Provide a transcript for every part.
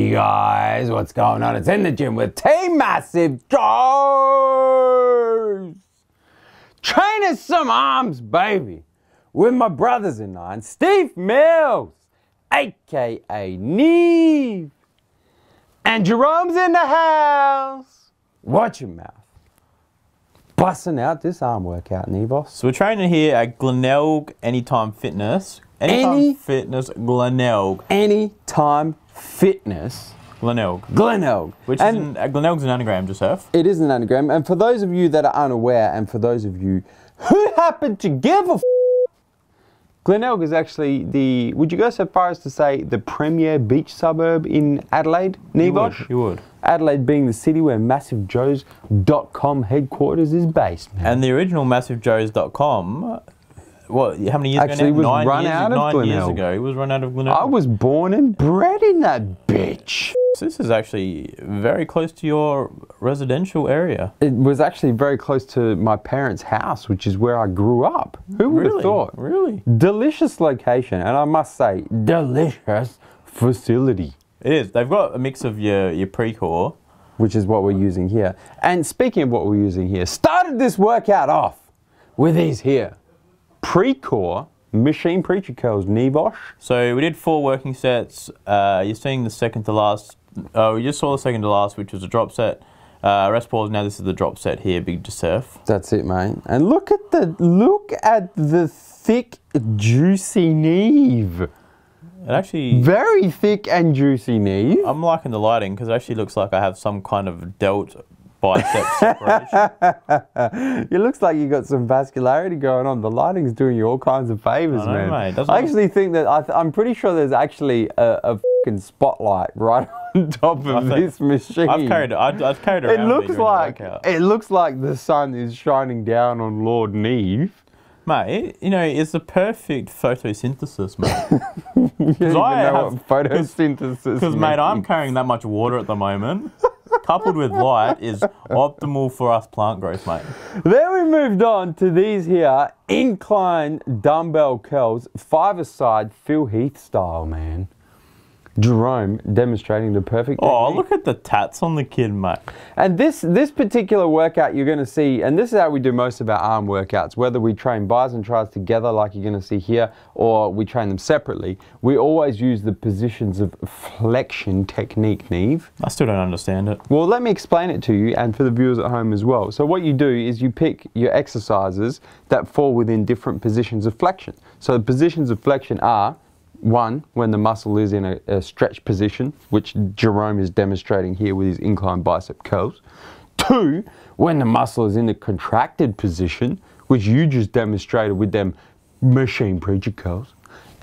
Yo guys, what's going on? It's in the gym with Team MassiveJoes. Training some arms, baby, with my brothers and I, and Steve Mills, aka Neve, and Jerome's in the house. Watch your mouth. Busting out this arm workout, Neve. So we're training here at Glenelg Anytime Fitness. Fitness, Glenelg. Anytime Fitness. Glenelg. Which is Glenelg's an anagram, Joseph. It is an anagram. And for those of you that are unaware, and for those of you who happen to give a f, Glenelg is actually the, would you go so far as to say, the premier beach suburb in Adelaide, Neve? You would. Adelaide being the city where MassiveJoes.com headquarters is based, man. And the original MassiveJoes.com, what, how many years actually ago now? Was run out of 9 years ago. It was run out of Glenelg. I was born and bred in that bitch. So this is actually very close to your residential area. It was actually very close to my parents' house, which is where I grew up. Who would have thought? Really? Delicious location, and I must say, delicious facility. It is. They've got a mix of your pre-core, which is what we're using here. And speaking of what we're using here, started this workout off with these here pre-core machine preacher curls, Nevosh. So we did 4 working sets. You're seeing the second to last. We just saw the second to last, which was a drop set. Rest pause. Now this is the drop set here, big Joseph. That's it, mate. And look at the thick, juicy Neve. It actually very thick and juicy, Neve. I'm liking the lighting because it actually looks like I have some kind of delt bicep separation. It looks like you got some vascularity going on. The lighting's doing you all kinds of favors, man. Mate. I actually think that I'm pretty sure there's actually a fucking spotlight right on top of this machine. I've carried it around. It looks like the sun is shining down on Lord Neve. Mate, you know, it's the perfect photosynthesis, mate. You don't even know what photosynthesis Because, mate, I'm carrying that much water at the moment. Coupled with light is optimal for us plant growth, mate. Then we moved on to these here incline dumbbell curls, 5-a-side Phil Heath style, man. Jerome demonstrating the perfect technique. Oh, look at the tats on the kid, mate. And this particular workout you're going to see, and this is how we do most of our arm workouts, whether we train bis and tris together like you're going to see here, or we train them separately, we always use the positions of flexion technique, Neve. I still don't understand it. Well, let me explain it to you and for the viewers at home as well. So what you do is you pick your exercises that fall within different positions of flexion. So the positions of flexion are 1, when the muscle is in a stretch position, which Jerome is demonstrating here with his incline bicep curls. 2, when the muscle is in the contracted position, which you just demonstrated with them machine preacher curls.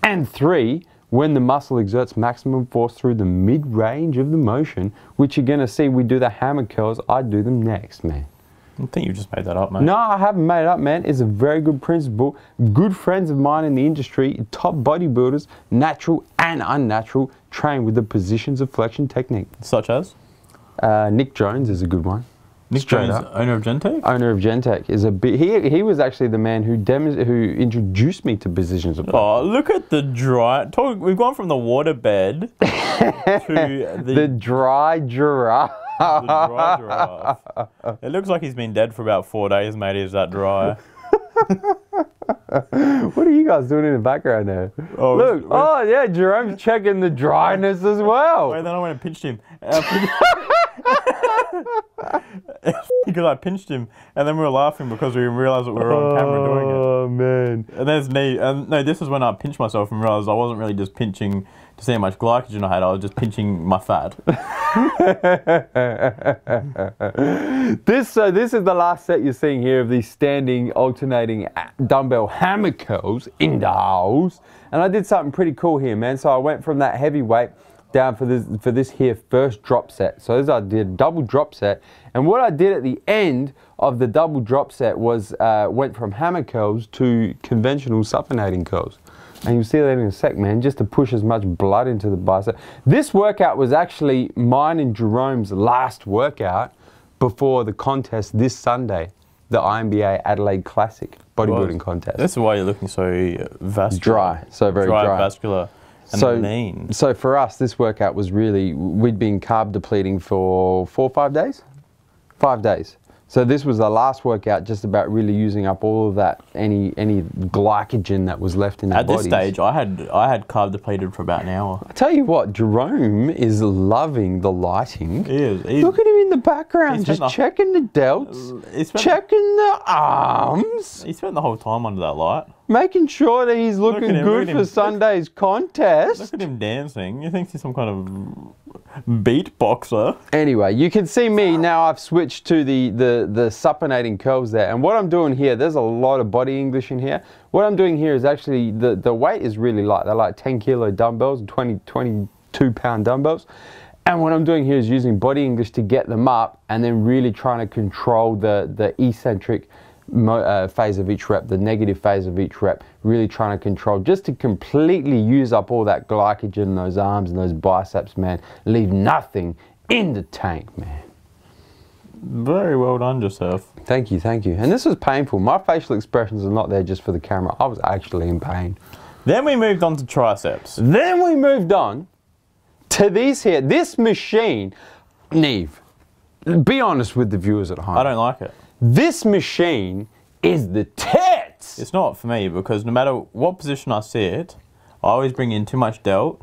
And 3, when the muscle exerts maximum force through the mid-range of the motion, which you're going to see we do the hammer curls. I do them next, man. I think you just made that up, mate. No, I haven't made it up, man. It's a very good principle. Good friends of mine in the industry, top bodybuilders, natural and unnatural, train with the positions of flexion technique. Such as? Nick Jones is a good one. Nick Jones, owner of Gentech? Owner of Gentech is a bit. He was actually the man who introduced me to positions of flexion. Oh, look at the dry. We've gone from the waterbed to the dry giraffe. The dry giraffe. It looks like he's been dead for about 4 days, mate. Is that dry? What are you guys doing in the background there? Oh, look. Oh, yeah, Jerome's checking the dryness as well. Wait, then I went and pinched him. Because I pinched him, and then we were laughing because we realised that we were on camera doing it. Oh, man. And there's me. No, this is when I pinched myself and realised I wasn't really just pinching to see how much glycogen I had. I was just pinching my fat. This is the last set you're seeing here of these standing alternating dumbbell hammer curls in the house. And I did something pretty cool here, man. So I went from that heavy weight down for this here first drop set. So as I did a double drop set, and what I did at the end of the double drop set was went from hammer curls to conventional supinating curls. And you'll see that in a sec, man, just to push as much blood into the bicep. This workout was actually mine and Jerome's last workout before the contest this Sunday, the INBA Adelaide Classic bodybuilding contest. That's why you're looking so vascular. Dry, so very dry. Vascular. and lean. So for us, this workout was really, we'd been carb depleting for 4 or 5 days? 5 days. So this was the last workout, just about really using up all of that, any glycogen that was left in the body. At this stage, I had carb depleted for about an hour. I tell you what, Jerome is loving the lighting. He is. Look at him in the background, just checking the delts, checking the arms. He spent the whole time under that light. Making sure that he's looking good for Sunday's contest. Look at him dancing. You think he's some kind of beatboxer. Anyway, you can see me now. I've switched to the supinating curls there. And what I'm doing here, there's a lot of body English in here. What I'm doing here is actually, the weight is really light. They're like 10 kilo dumbbells, 22 pound dumbbells. And what I'm doing here is using body English to get them up and then really trying to control the eccentric phase of each rep, the negative phase of each rep, really trying to control, just to completely use up all that glycogen in those arms and those biceps, man. Leave nothing in the tank, man. Very well done, yourself. Thank you, thank you. And this was painful. My facial expressions are not there just for the camera. I was actually in pain. Then we moved on to triceps. Then we moved on to these here. This machine, Neve, be honest with the viewers at home. I don't like it. This machine is the tits. It's not for me, because no matter what position I sit, I always bring in too much delt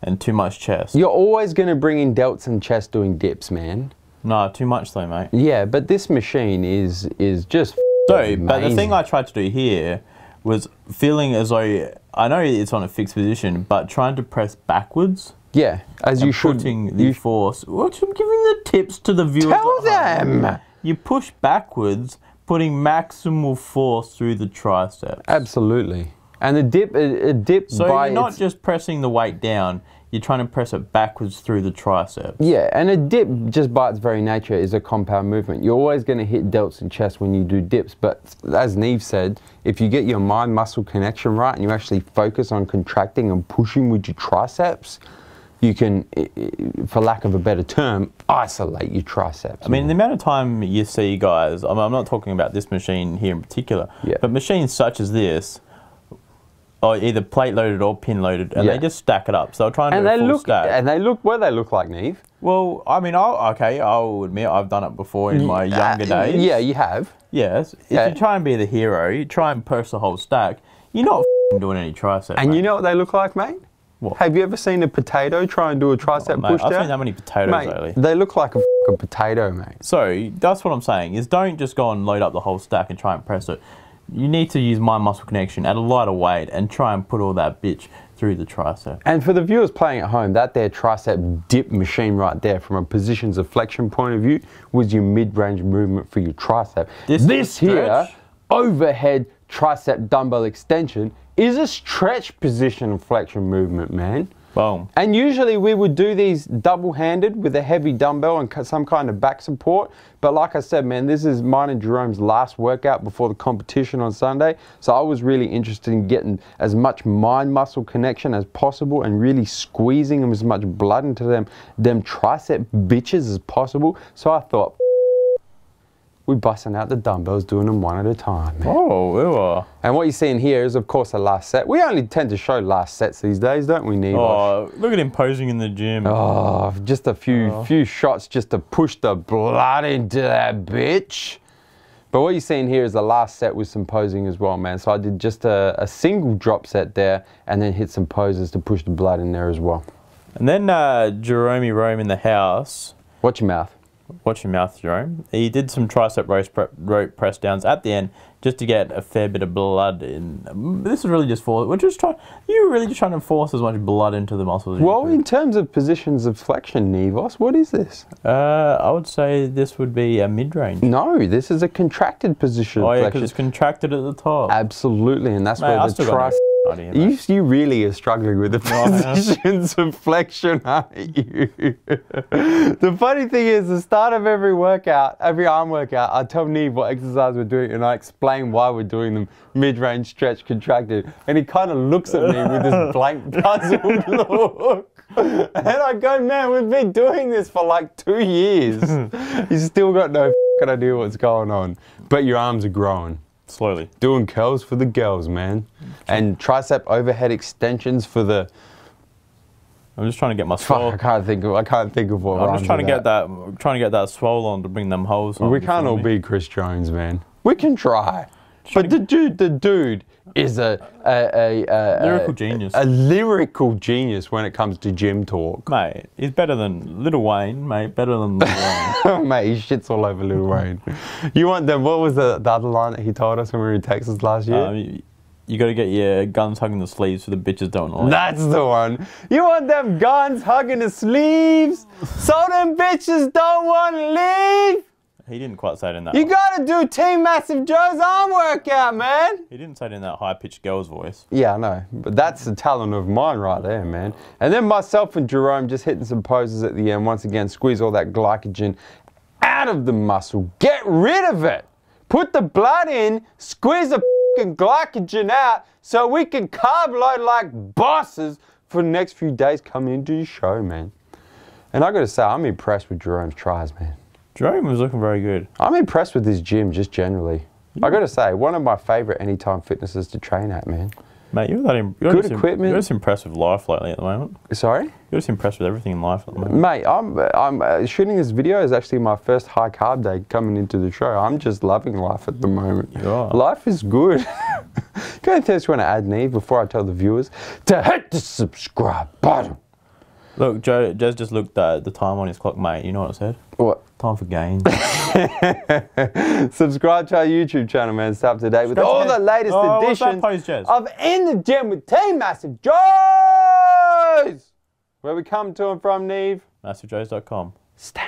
and too much chest. You're always going to bring in delts and chest doing dips, man. No, too much though, mate. Yeah, but this machine is just so, amazing. But the thing I tried to do here was feeling as though, I know it's on a fixed position, but trying to press backwards. Yeah, as you should. Putting the force. What, I'm giving the tips to the viewers. Tell them! You push backwards, putting maximal force through the triceps. Absolutely. And a dip so by you're not just pressing the weight down, you're trying to press it backwards through the triceps. Yeah, and a dip, just by its very nature, is a compound movement. You're always going to hit delts and chest when you do dips, but as Neve said, if you get your mind-muscle connection right and you actually focus on contracting and pushing with your triceps, you can, for lack of a better term, isolate your triceps. I mean, the amount of time you see guys, I'm not talking about this machine here in particular, but machines such as this, are either plate loaded or pin loaded, and they just stack it up. So I'll try and do a full stack. And they look, what do they look like, Neve? Well, I mean, I'll admit I've done it before in my younger days. Yeah, you have. Yes. If you try and be the hero, you try and press the whole stack, you're not doing any tricep. And you know what they look like, mate? What? Have you ever seen a potato try and do a tricep push down? I've seen that many potatoes lately. They look like a potato, mate. So that's what I'm saying, is don't just go and load up the whole stack and try and press it. You need to use mind muscle connection at a lighter weight and try and put all that bitch through the tricep. And for the viewers playing at home, that there tricep dip machine right there, from a positions of flexion point of view, was your mid-range movement for your tricep. This here, overhead tricep dumbbell extension, is a stretch position of flexion movement, man. Boom. And usually we would do these double-handed with a heavy dumbbell and some kind of back support. But like I said, man, this is mine and Jerome's last workout before the competition on Sunday. So I was really interested in getting as much mind-muscle connection as possible and really squeezing as much blood into them tricep bitches as possible. So I thought, we're busting out the dumbbells, doing them one at a time, man. Oh, ew. And what you're seeing here is, of course, the last set. We only tend to show last sets these days, don't we, Neve? Oh, look at him posing in the gym. Oh, just a few shots just to push the blood into that bitch. But what you're seeing here is the last set with some posing as well, man. So I did just a single drop set there and then hit some poses to push the blood in there as well. And then Jerome in the house. Watch your mouth. Watch your mouth, Jerome. He did some tricep rope press downs at the end just to get a fair bit of blood in. This is really just you were really just trying to force as much blood into the muscles. Well, in terms of positions of flexion, Nevos, what is this? I would say this would be a mid-range. No, this is a contracted position of flexion. Yeah, because it's contracted at the top. Absolutely, and that's where the tricep... You really are struggling with the positions of flexion, aren't you? The funny thing is, the start of every workout, every arm workout, I tell Neve what exercise we're doing and I explain why we're doing them mid-range, stretch, contracted. And he kind of looks at me with this blank, puzzled look. And I go, man, we've been doing this for like 2 years. You still got no idea what's going on. But your arms are growing. Slowly. Doing curls for the girls, man. And tricep overhead extensions for the... I'm just trying to get my swole. Fuck, I can't think of what I'm just trying to get that swole on to bring them holes on. We can't all be Chris Jones, man. We can try. But the dude is a lyrical genius. A lyrical genius when it comes to gym talk. Mate, he's better than Lil Wayne, mate. Better than Lil Wayne. Mate, he shits all over Lil Wayne. You want them? What was the other line that he told us when we were in Texas last year? You got to get your guns hugging the sleeves so the bitches don't know. That's the one. You want them guns hugging the sleeves so them bitches don't want to leave? He didn't quite say it in that. You gotta do Team MassiveJoe's arm workout, man. He didn't say it in that high-pitched girl's voice. Yeah, I know. But that's the talent of mine right there, man. And then myself and Jerome just hitting some poses at the end. Once again, squeeze all that glycogen out of the muscle. Get rid of it. Put the blood in, squeeze the fucking glycogen out so we can carb load like bosses for the next few days coming into your show, man. And I gotta say, I'm impressed with Jerome's tries, man. Jerome was looking very good. I'm impressed with his gym, just generally. I got to say, one of my favourite anytime fitnesses to train at, man. Mate, you're good equipment. You're just impressed with life lately at the moment. Sorry? You're just impressed with everything in life at the moment. Mate, I'm shooting this video is actually my first high carb day coming into the show. I'm just loving life at the moment. You are. Life is good. Go and tell us you want to add Neve before I tell the viewers to hit the subscribe button. Look, Joe's just looked at the time on his clock, mate. You know what it said? What? Time for gains. Subscribe to our YouTube channel, man. Stay up to date with all the latest editions of In the Gym with Team MassiveJoes, where we come to and from, Neve. MassiveJoes.com. Stay